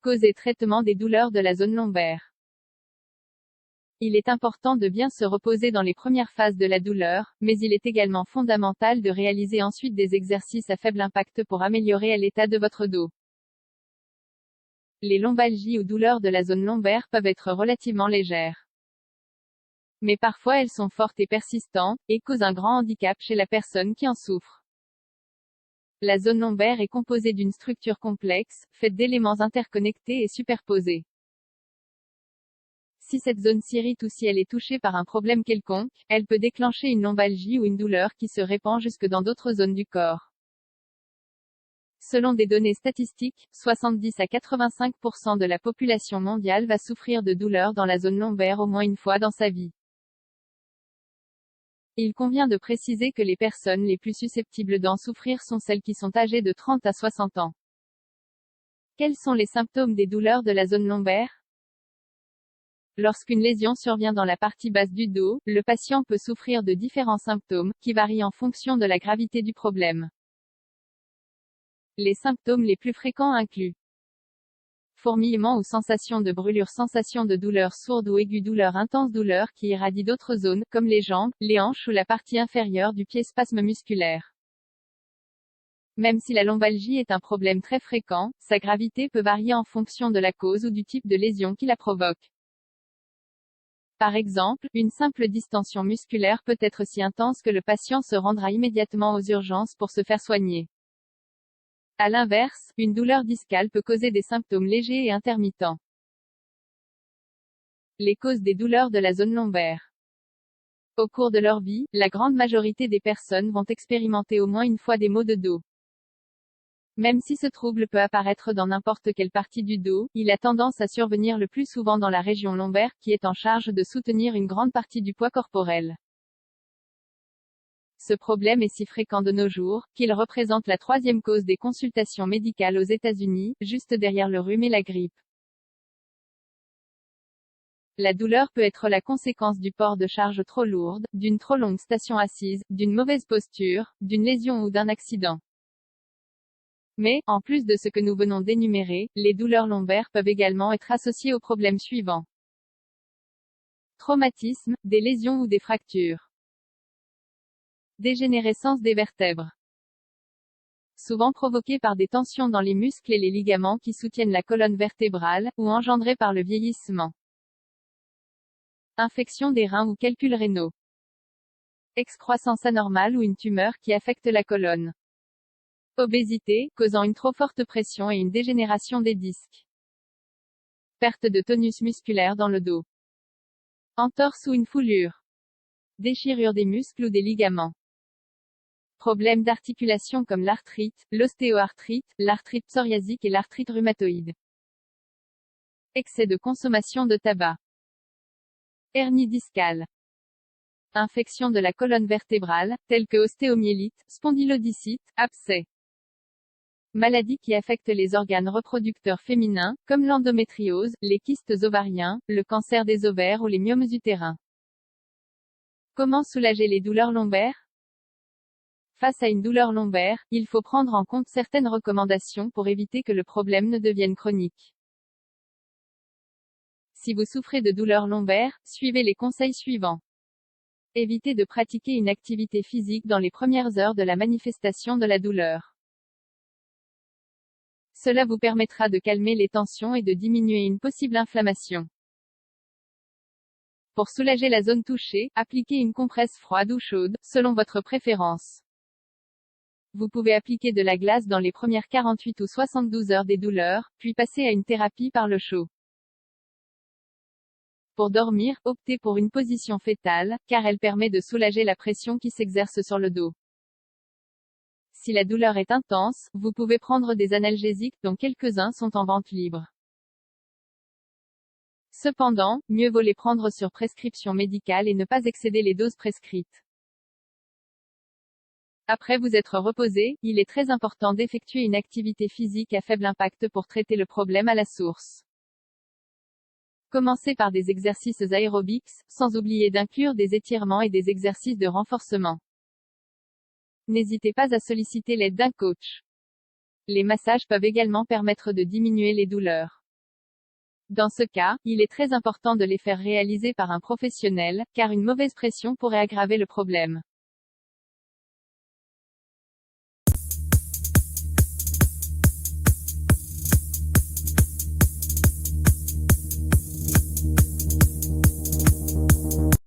Cause et traitement des douleurs de la zone lombaire. Il est important de bien se reposer dans les premières phases de la douleur, mais il est également fondamental de réaliser ensuite des exercices à faible impact pour améliorer l'état de votre dos. Les lombalgies ou douleurs de la zone lombaire peuvent être relativement légères. Mais parfois elles sont fortes et persistantes, et causent un grand handicap chez la personne qui en souffre. La zone lombaire est composée d'une structure complexe, faite d'éléments interconnectés et superposés. Si cette zone s'irrite ou si elle est touchée par un problème quelconque, elle peut déclencher une lombalgie ou une douleur qui se répand jusque dans d'autres zones du corps. Selon des données statistiques, 70 à 85% de la population mondiale va souffrir de douleurs dans la zone lombaire au moins une fois dans sa vie. Il convient de préciser que les personnes les plus susceptibles d'en souffrir sont celles qui sont âgées de 30 à 60 ans. Quels sont les symptômes des douleurs de la zone lombaire? Lorsqu'une lésion survient dans la partie basse du dos, le patient peut souffrir de différents symptômes, qui varient en fonction de la gravité du problème. Les symptômes les plus fréquents incluent fourmillement ou sensation de brûlure, sensation de douleur sourde ou aiguë, douleur intense, douleur qui irradie d'autres zones, comme les jambes, les hanches ou la partie inférieure du pied, spasme musculaire. Même si la lombalgie est un problème très fréquent, sa gravité peut varier en fonction de la cause ou du type de lésion qui la provoque. Par exemple, une simple distension musculaire peut être si intense que le patient se rendra immédiatement aux urgences pour se faire soigner. À l'inverse, une douleur discale peut causer des symptômes légers et intermittents. Les causes des douleurs de la zone lombaire. Au cours de leur vie, la grande majorité des personnes vont expérimenter au moins une fois des maux de dos. Même si ce trouble peut apparaître dans n'importe quelle partie du dos, il a tendance à survenir le plus souvent dans la région lombaire, qui est en charge de soutenir une grande partie du poids corporel. Ce problème est si fréquent de nos jours, qu'il représente la troisième cause des consultations médicales aux États-Unis, juste derrière le rhume et la grippe. La douleur peut être la conséquence du port de charges trop lourdes, d'une trop longue station assise, d'une mauvaise posture, d'une lésion ou d'un accident. Mais, en plus de ce que nous venons d'énumérer, les douleurs lombaires peuvent également être associées aux problèmes suivants. Traumatisme, des lésions ou des fractures. Dégénérescence des vertèbres. Souvent provoquée par des tensions dans les muscles et les ligaments qui soutiennent la colonne vertébrale, ou engendrée par le vieillissement. Infection des reins ou calculs rénaux. Excroissance anormale ou une tumeur qui affecte la colonne. Obésité, causant une trop forte pression et une dégénération des disques. Perte de tonus musculaire dans le dos. Entorse ou une foulure. Déchirure des muscles ou des ligaments. Problèmes d'articulation comme l'arthrite, l'ostéoarthrite, l'arthrite psoriasique et l'arthrite rhumatoïde. Excès de consommation de tabac. Hernie discale. Infection de la colonne vertébrale, telles que ostéomyélite, spondylodicite, abcès. Maladies qui affectent les organes reproducteurs féminins, comme l'endométriose, les kystes ovariens, le cancer des ovaires ou les myomes utérins. Comment soulager les douleurs lombaires? Face à une douleur lombaire, il faut prendre en compte certaines recommandations pour éviter que le problème ne devienne chronique. Si vous souffrez de douleurs lombaires, suivez les conseils suivants. Évitez de pratiquer une activité physique dans les premières heures de la manifestation de la douleur. Cela vous permettra de calmer les tensions et de diminuer une possible inflammation. Pour soulager la zone touchée, appliquez une compresse froide ou chaude, selon votre préférence. Vous pouvez appliquer de la glace dans les premières 48 ou 72 heures des douleurs, puis passer à une thérapie par le chaud. Pour dormir, optez pour une position fétale, car elle permet de soulager la pression qui s'exerce sur le dos. Si la douleur est intense, vous pouvez prendre des analgésiques, dont quelques-uns sont en vente libre. Cependant, mieux vaut les prendre sur prescription médicale et ne pas excéder les doses prescrites. Après vous être reposé, il est très important d'effectuer une activité physique à faible impact pour traiter le problème à la source. Commencez par des exercices aérobiques, sans oublier d'inclure des étirements et des exercices de renforcement. N'hésitez pas à solliciter l'aide d'un coach. Les massages peuvent également permettre de diminuer les douleurs. Dans ce cas, il est très important de les faire réaliser par un professionnel, car une mauvaise pression pourrait aggraver le problème.